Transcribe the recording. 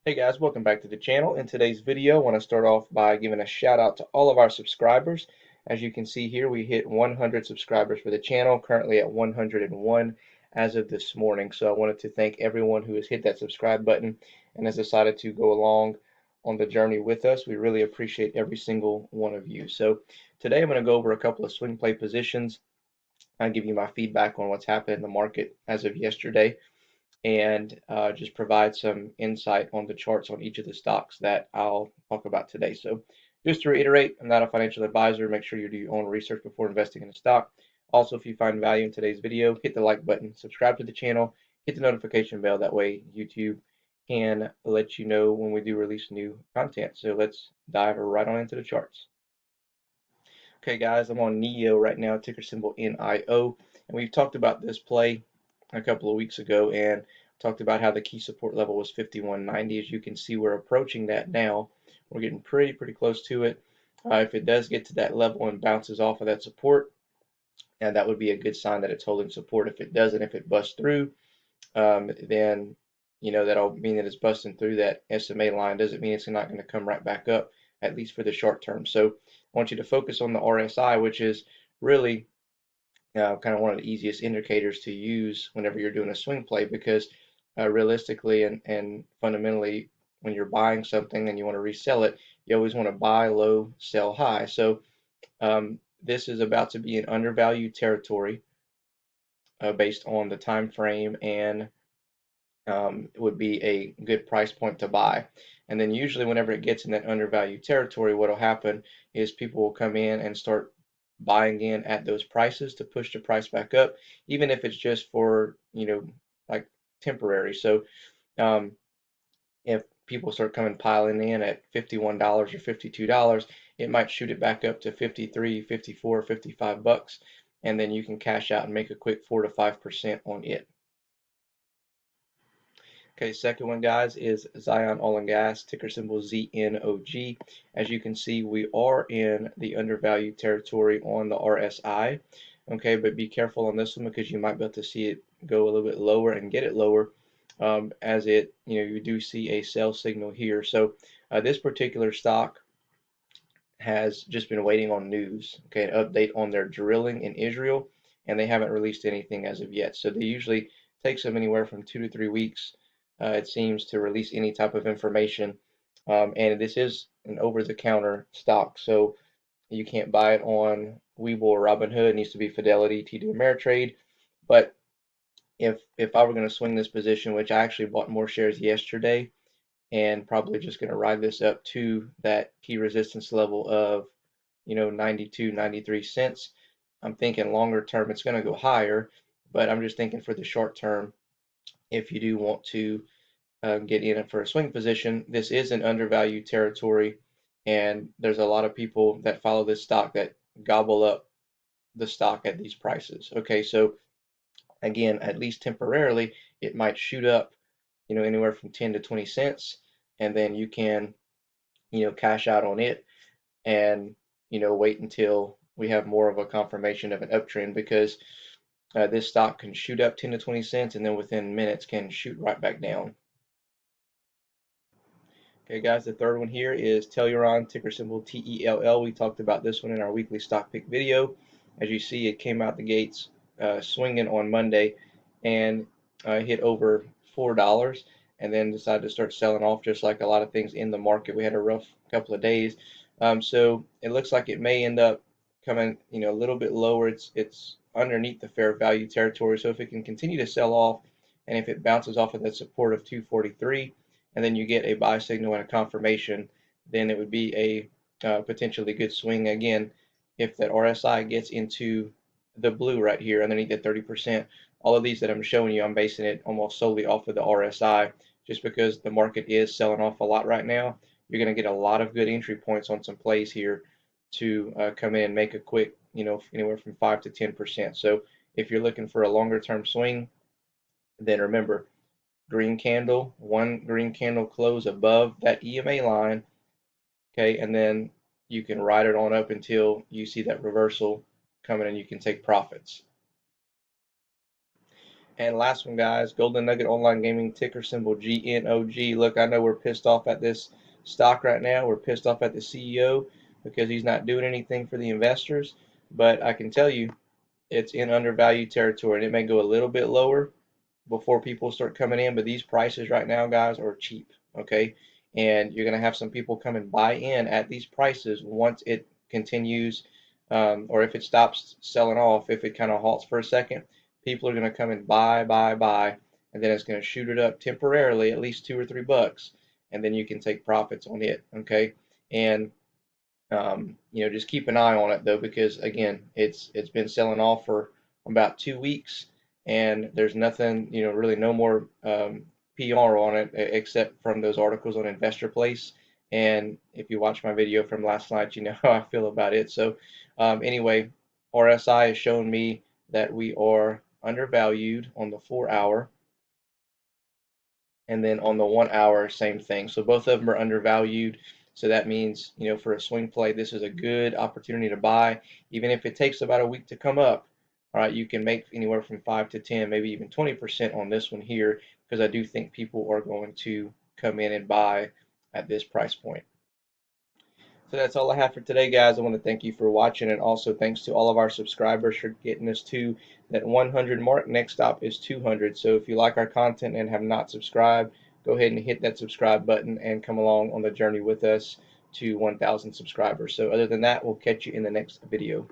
Hey guys, welcome back to the channel. In today's video, I want to start off by giving a shout out to all of our subscribers. As you can see here, we hit 100 subscribers for the channel, currently at 101 as of this morning. So I wanted to thank everyone who has hit that subscribe button and has decided to go along on the journey with us. We really appreciate every single one of you. So today I'm going to go over a couple of swing play positions. I'll give you my feedback on what's happened in the market as of yesterday and just provide some insight on the charts on each of the stocks that I'll talk about today. So just to reiterate, I'm not a financial advisor. Make sure you do your own research before investing in a stock. Also, if you find value in today's video, hit the like button, subscribe to the channel, hit the notification bell. That way YouTube can let you know when we do release new content. So let's dive right on into the charts. Okay, guys, I'm on NEO right now, ticker symbol NIO, and we've talked about this play a couple of weeks ago and talked about how the key support level was 51.90. As you can see, we're approaching that now. We're getting pretty close to it. If it does get to that level and bounces off of that support, and that would be a good sign that it's holding support. If it doesn't, if it busts through, then that'll mean that it's busting through that SMA line. Doesn't mean it's not going to come right back up, at least for the short term. So I want you to focus on the RSI, which is really kind of one of the easiest indicators to use whenever you're doing a swing play because realistically and fundamentally, when you're buying something and you want to resell it, you always want to buy low, sell high. So this is about to be an undervalued territory based on the time frame and it would be a good price point to buy. And then usually whenever it gets in that undervalued territory, what will happen is people will come in and start buying in at those prices to push the price back up, even if it's just for, like temporary. So um, if people start coming piling in at $51 or $52, it might shoot it back up to 53, 54, 55 bucks, and then you can cash out and make a quick 4 to 5% on it. Okay, second one, guys, is Zion Oil and Gas, ticker symbol ZNOG. As you can see, we are in the undervalued territory on the RSI. Okay, but be careful on this one because you might be able to see it go a little bit lower and get it lower as you do see a sell signal here. So this particular stock has just been waiting on news, okay, an update on their drilling in Israel, and they haven't released anything as of yet. So they usually takes them anywhere from 2 to 3 weeks, it seems, to release any type of information. And this is an over-the-counter stock, so you can't buy it on Webull or Robinhood. It needs to be Fidelity, TD Ameritrade. But if I were going to swing this position, which I actually bought more shares yesterday, and probably just going to ride this up to that key resistance level of 92, 93 cents. I'm thinking longer term it's going to go higher, but I'm just thinking for the short term, if you do want to get in for a swing position, this is an undervalued territory, and there's a lot of people that follow this stock that gobble up the stock at these prices. Okay, so again, at least temporarily, it might shoot up, anywhere from 10 to 20 cents, and then you can, cash out on it and, wait until we have more of a confirmation of an uptrend because this stock can shoot up 10 to 20 cents and then within minutes can shoot right back down. Okay, guys, the third one here is Telluride, ticker symbol TELL. We talked about this one in our weekly stock pick video. As you see, it came out the gates swinging on Monday and hit over $4 and then decided to start selling off just like a lot of things in the market. We had a rough couple of days. So it looks like it may end up coming, a little bit lower. It's underneath the fair value territory. So if it can continue to sell off and if it bounces off of that support of 243, and then you get a buy signal and a confirmation, then it would be a potentially good swing again. If that RSI gets into the blue right here underneath the 30%, all of these that I'm showing you, I'm basing it almost solely off of the RSI just because the market is selling off a lot right now. You're going to get a lot of good entry points on some plays here to come in and make a quick, anywhere from 5 to 10%. So if you're looking for a longer term swing, then remember, green candle, one green candle close above that EMA line, okay, and then you can ride it on up until you see that reversal coming and you can take profits. And last one, guys, Golden Nugget Online Gaming, ticker symbol GNOG. Look, I know we're pissed off at this stock right now. We're pissed off at the CEO because he's not doing anything for the investors. But I can tell you, it's in undervalued territory, and it may go a little bit lower before people start coming in. But these prices right now, guys, are cheap. Okay, and you're gonna have some people come and buy in at these prices once it continues, or if it stops selling off, if it kind of halts for a second, people are gonna come and buy, and then it's gonna shoot it up temporarily, at least $2 or $3, and then you can take profits on it. Okay, and just keep an eye on it though, because again, it's been selling off for about 2 weeks, and there's nothing, really no more PR on it except from those articles on Investor Place. And if you watch my video from last night, you know how I feel about it. So anyway, RSI has shown me that we are undervalued on the 4 hour. And then on the 1 hour, same thing. So both of them are undervalued. So that means, for a swing play, this is a good opportunity to buy, even if it takes about a week to come up. All right, you can make anywhere from 5 to 10, maybe even 20% on this one here, because I do think people are going to come in and buy at this price point. So that's all I have for today, guys. I want to thank you for watching, and also thanks to all of our subscribers for getting us to that 100 mark. Next stop is 200. So if you like our content and have not subscribed, go ahead and hit that subscribe button and come along on the journey with us to 1,000 subscribers. So other than that, we'll catch you in the next video.